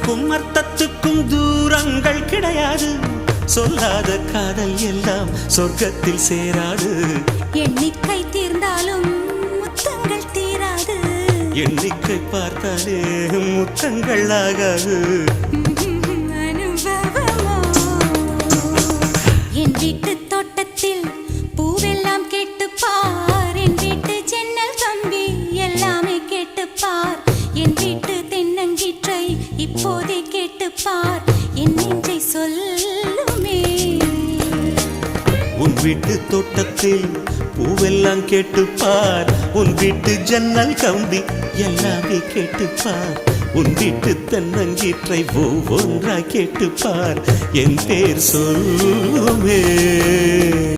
அர்த்தத்துக்கும் அர்த்தத்துக்கும் தூரங்கள் கிடையாது. சொல்லாத காதல் எல்லாம் சொர்க்கத்தில் சேராது. எண்ணிக்கை தீர்ந்தாலும் முத்தங்கள் தீராது. எண்ணிக்கை பார்த்தாலே முத்தங்கள் ஆகாது. அனுபவமோ என் வீட்டு தோட்டத்தில் பூவெல்லாம் கேட்டுப்பார். என் வீட்டு ஜன்னல் கம்பி எல்லாமே கேட்டுப்பார். என் வீட்டு தென்னங்கீற்றை இப்போதே கேட்டுப்பார். என் நெஞ்சை சொல்லுமே. உன் வீட்டு தோட்டத்தில் பூவெல்லாம் கேட்டுப்பார். உன் வீட்டு ஜன்னல் கம்பி எல்லாமே கேட்டுப்பார். உன் வீட்டு தென்னங்கீற்றை ஒவ்வொன்றா கேட்டுப்பார். என் பேர் சொல்லுமே.